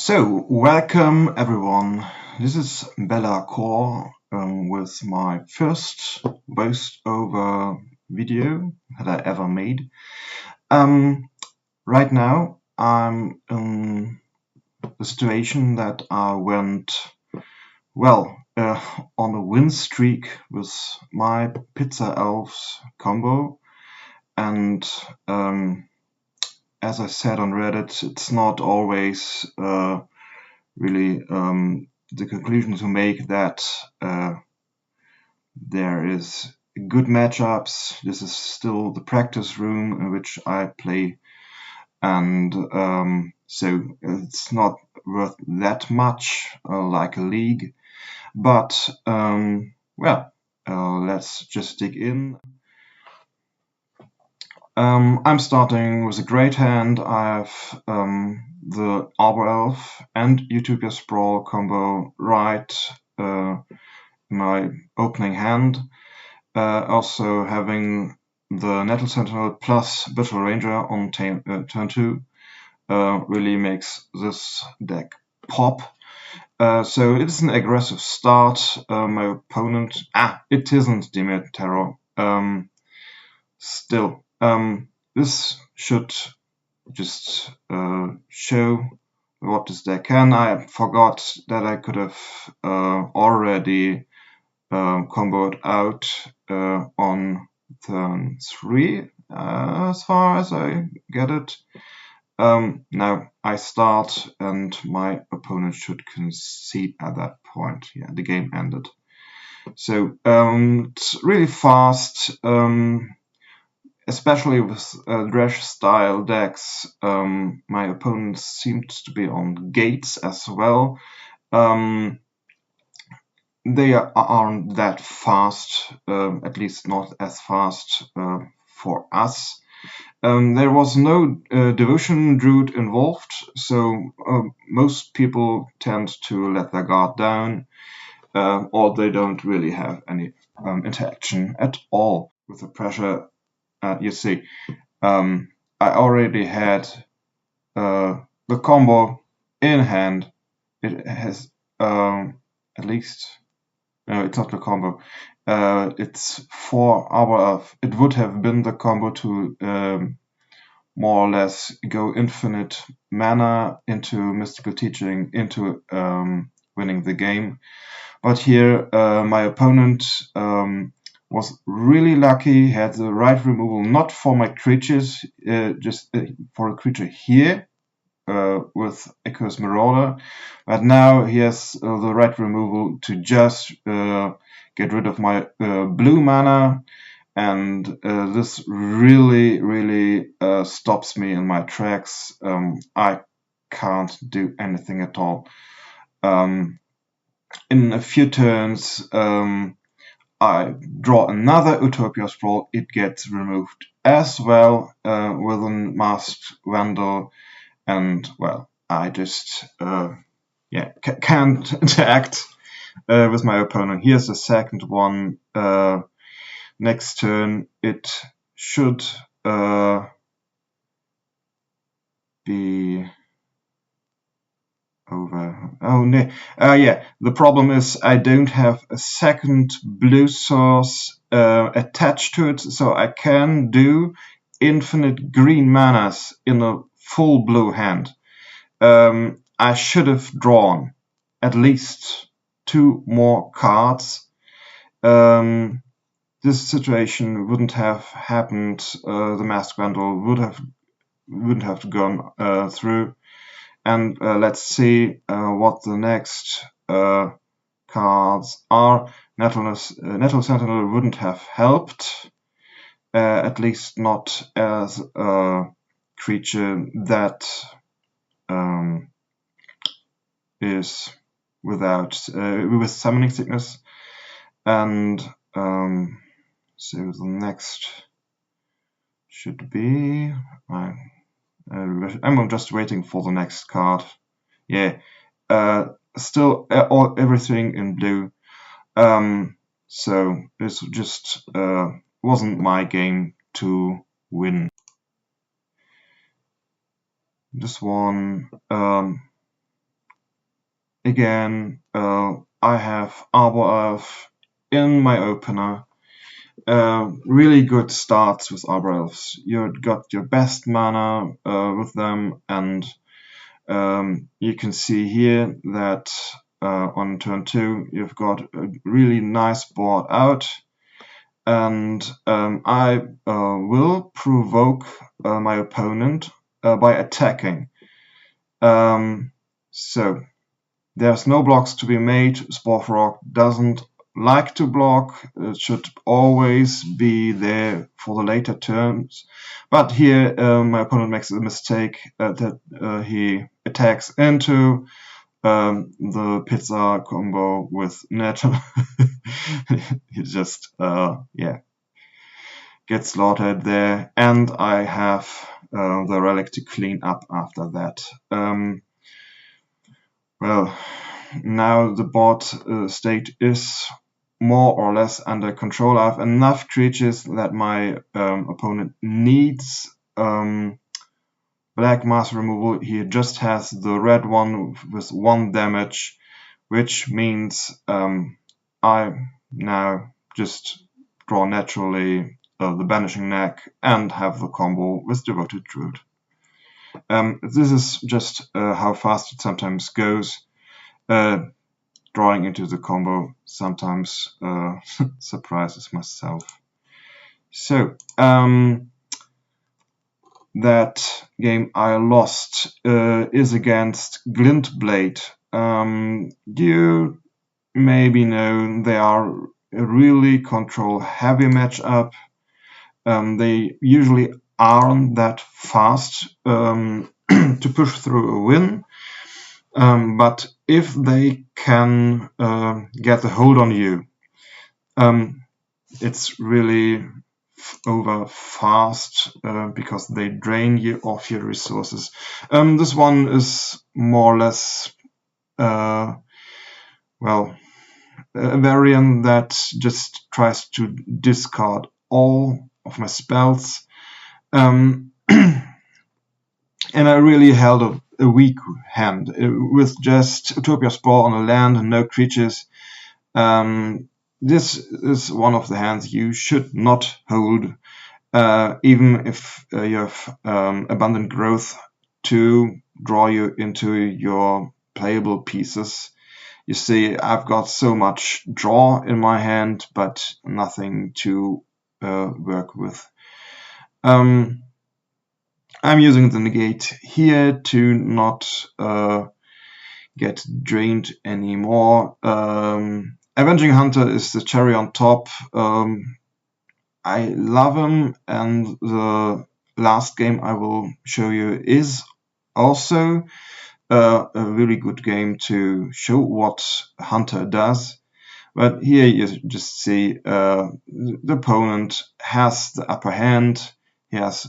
So, welcome everyone. This is Bella Core with my first voice-over video that I ever made. Right now, I'm in the situation that I went on a win streak with my Pizza Elves combo, and as I said on Reddit, it's not always really the conclusion to make that there is good matchups. This is still the practice room in which I play, and so it's not worth that much like a league. But let's just dig in. I'm starting with a great hand. I have the Arbor Elf and Utopia Sprawl combo right in my opening hand. Also having the Nettle Sentinel plus Battle Ranger on turn 2 really makes this deck pop. So it's an aggressive start. My opponent... it isn't Dimir Terror. Still, this should just show what this deck can. I forgot that I could have already comboed out on turn 3, as far as I get it. Now I start and my opponent should concede at that point. Yeah, the game ended. So it's really fast. Especially with Dredge-style decks, my opponent seemed to be on gates as well. They aren't that fast, at least not as fast for us. There was no Devotion Druid involved, so most people tend to let their guard down, or they don't really have any interaction at all with the pressure. You see, I already had the combo in hand. It has at least... No, it's not the combo. It's 4 Arbor Elf. It would have been the combo to more or less go infinite mana into Mystical Teaching, into winning the game. But here my opponent was really lucky, had the right removal, not for my creatures, just for a creature here with Echo's Marauder, but now he has the right removal to just get rid of my blue mana, and this really stops me in my tracks. I can't do anything at all. In a few turns, I draw another Utopia Sprawl. It gets removed as well with a Masked Vandal, and well, I just can't interact with my opponent. Here's the second one. Next turn it should be over. Oh no. The problem is I don't have a second blue source attached to it, so I can do infinite green manas in a full blue hand. I should have drawn at least 2 more cards. This situation wouldn't have happened. The Masked Vandal wouldn't have gone through. And let's see what the next cards are. Nettle Sentinel wouldn't have helped, at least not as a creature that is with Summoning Sickness. And so the next should be... I'm just waiting for the next card. Yeah, still everything in blue. So this just wasn't my game to win. This one again, I have Arbor Elf in my opener. Really good starts with Arbor Elves. You got your best mana with them, and you can see here that on turn 2 you've got a really nice board out, and I will provoke my opponent by attacking. So there's no blocks to be made. Sporefrog doesn't like to block. It should always be there for the later turns. But here my opponent makes a mistake that he attacks into the pizza combo with natural. He just gets slaughtered there, and I have the relic to clean up after that. Well, now the board state is more or less under control. I have enough creatures that my opponent needs black mass removal. He just has the red one with 1 damage, which means I now just draw naturally the Banishing Neck and have the combo with Devoted Druid. This is just how fast it sometimes goes. Drawing into the combo sometimes surprises myself. So that game I lost is against Glintblade. You maybe know they are a really control-heavy matchup. They usually aren't that fast to push through a win. But if they can get a hold on you, it's really over fast because they drain you of your resources. This one is more or less, a variant that just tries to discard all of my spells. And I really held a weak hand with just Utopia Sprawl on the land and no creatures. This is one of the hands you should not hold, even if you have abundant growth to draw you into your playable pieces. You see, I've got so much draw in my hand, but nothing to work with. I'm using the negate here to not get drained anymore. Avenging Hunter is the cherry on top. I love him, and the last game I will show you is also a really good game to show what Hunter does. But here you just see the opponent has the upper hand. He has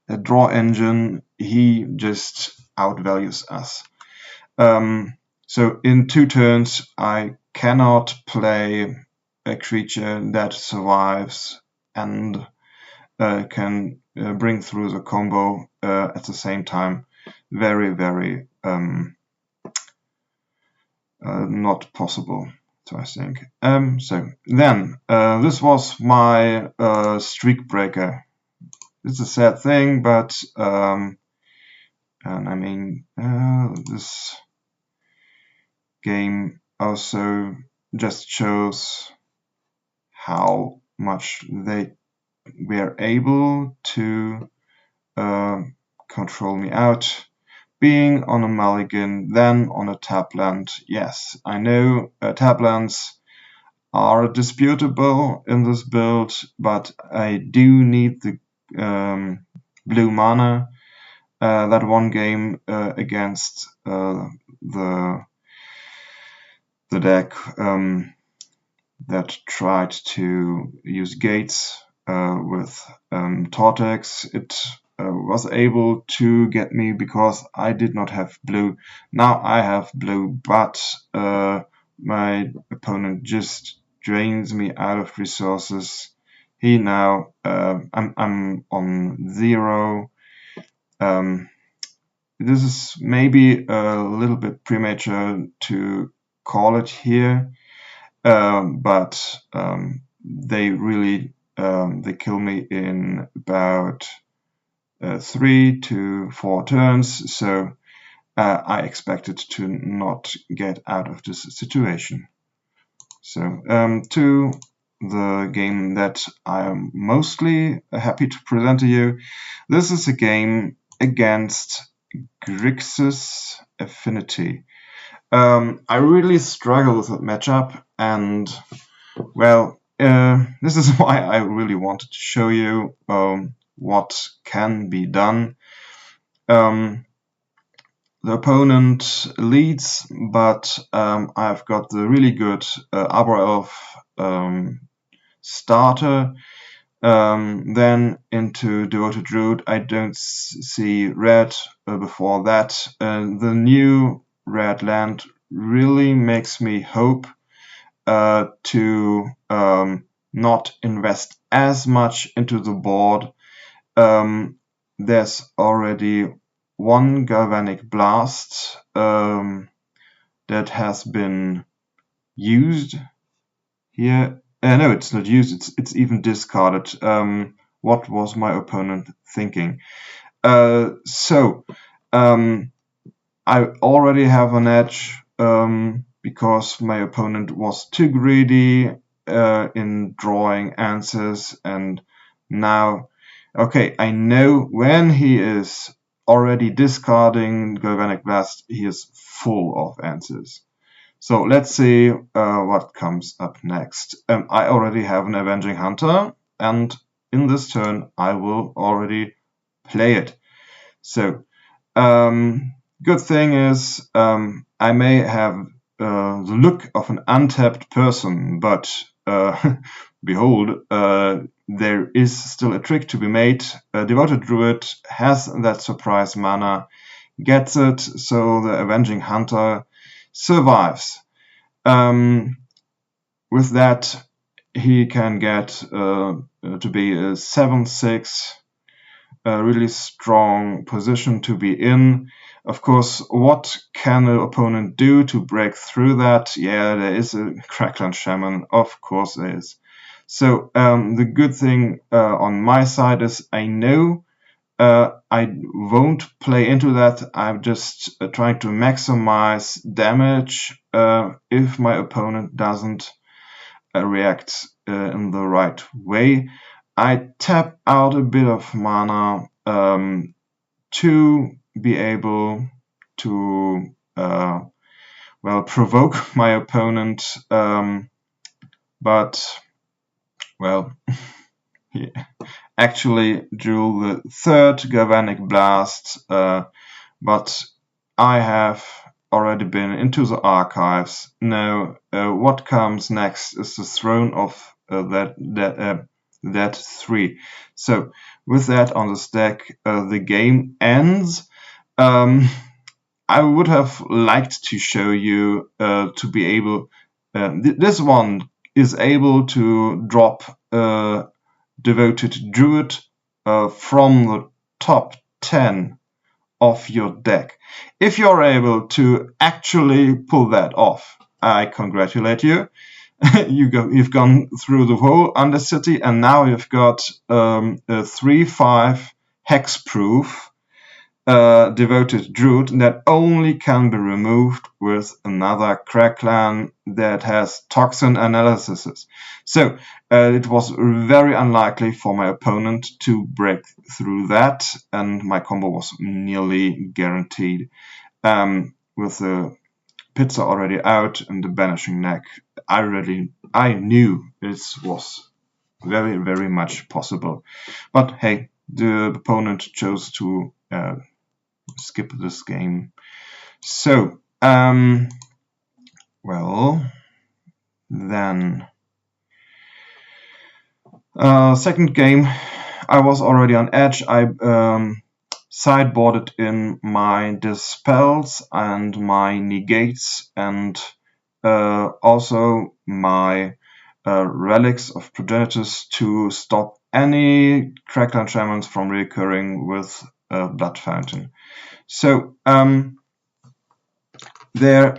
a draw engine. He just outvalues us. So in 2 turns, I cannot play a creature that survives and can bring through the combo at the same time. Very, very not possible, so I think. So then, this was my streak breaker. It's a sad thing, but and I mean, this game also just shows how much they were able to control me out. Being on a mulligan, then on a tap land. Yes, I know tap lands are disputable in this build, but I do need the blue mana. That one game against the deck that tried to use gates with Tortex, it was able to get me because I did not have blue. Now I have blue, but my opponent just drains me out of resources. He now I'm on 0. this is maybe a little bit premature to call it here, but they really they kill me in about 3 to 4 turns, so I expected to not get out of this situation. So to the game that I am mostly happy to present to you. This is a game against Grixis Affinity. I really struggle with that matchup, and well, this is why I really wanted to show you what can be done. The opponent leads, but I've got the really good Arbor Elf starter. Then into Devoted Druid, I don't see red before that. The new red land really makes me hope to not invest as much into the board. There's already one Galvanic Blast that has been used here. No, it's not used. It's even discarded. What was my opponent thinking? So I already have an edge because my opponent was too greedy in drawing answers, and now, okay, I know when he is already discarding Galvanic Blast, he is full of answers. So let's see what comes up next. I already have an Avenging Hunter, and in this turn I will already play it. So good thing is I may have the look of an untapped person, but behold, there is still a trick to be made. Devoted Druid has that surprise mana, gets it, so the Avenging Hunter survives. With that, he can get to be a 7/6, a really strong position to be in. Of course, what can the opponent do to break through that? Yeah, there is a Crackland Shaman, of course there is. So the good thing on my side is I know I won't play into that. I'm just trying to maximize damage if my opponent doesn't react in the right way. I tap out a bit of mana to be able to provoke my opponent, but well, he actually drew the third Galvanic Blast, but I have already been into the archives. Now, what comes next is the Throne of that 3. So, with that on the stack, the game ends. I would have liked to show you to be able. This one is able to drop Devoted Druid from the top 10 of your deck. If you're able to actually pull that off, I congratulate you. You've gone through the whole Undercity, and now you've got a 3/5 hexproof Devoted Druid that only can be removed with another Crackland that has Toxin Analysis. So it was very unlikely for my opponent to break through that, and my combo was nearly guaranteed. With the pizza already out and the Banishing Neck, I knew this was very, very much possible. But hey, the opponent chose to skip this game. So, well, then, second game, I was already on edge. I sideboarded in my Dispels and my Negates, and also my Relics of Progenitors to stop any Crackland Shamans from recurring with Blood Fountain. So there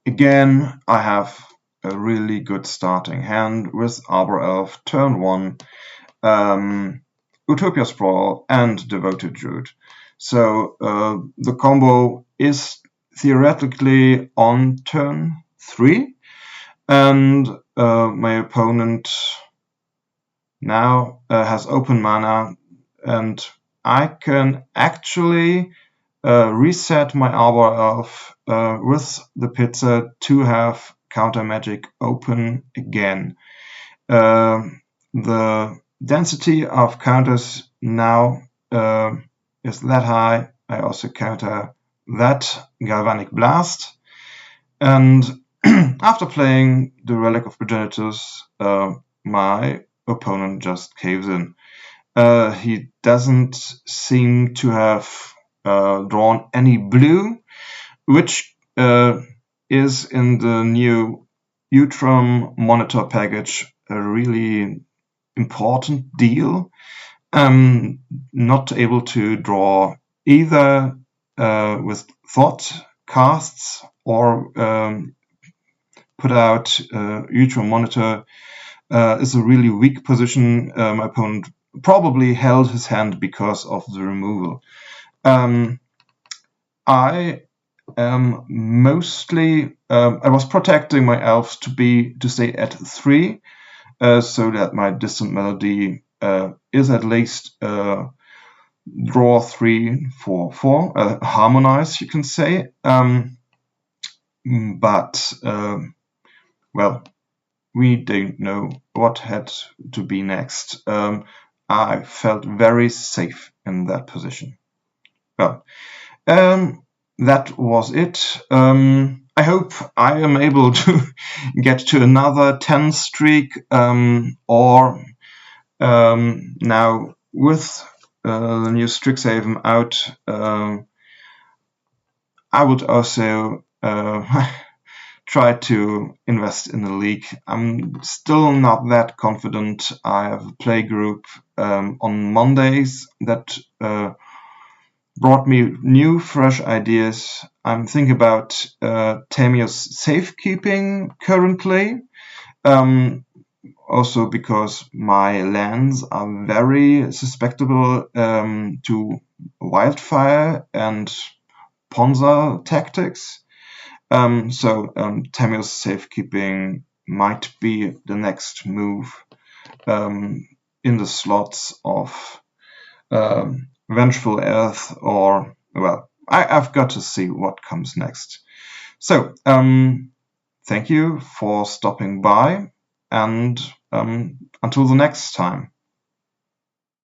again, I have a really good starting hand with Arbor Elf, turn 1, Utopia Sprawl, and Devoted Druid. So the combo is theoretically on turn 3, and my opponent now has open mana, and I can actually reset my Arbor Elf with the Pizza to have counter magic open again. The density of counters now is that high. I also counter that Galvanic Blast. And after playing the Relic of Progenitors, my opponent just caves in. He doesn't seem to have drawn any blue, which is in the new Utrum monitor package a really important deal. Not able to draw either with thought casts or put out Utrum monitor is a really weak position. My opponent probably held his hand because of the removal. I am mostly I was protecting my elves to stay at 3, so that my distant melody is at least draw 3 for 4, harmonize, you can say. But well, we don't know what had to be next. I felt very safe in that position. Well, that was it. I hope I am able to get to another 10 streak, or now with the new Strixhaven out, I would also try to invest in the league. I'm still not that confident. I have a play group on Mondays that brought me new, fresh ideas. I'm thinking about Tamiyo's safekeeping currently. Also because my lands are very susceptible to wildfire and Ponza tactics. So Tamiyo's safekeeping might be the next move in the slots of Vengeful Earth, or, well, I've got to see what comes next. So, thank you for stopping by, and until the next time.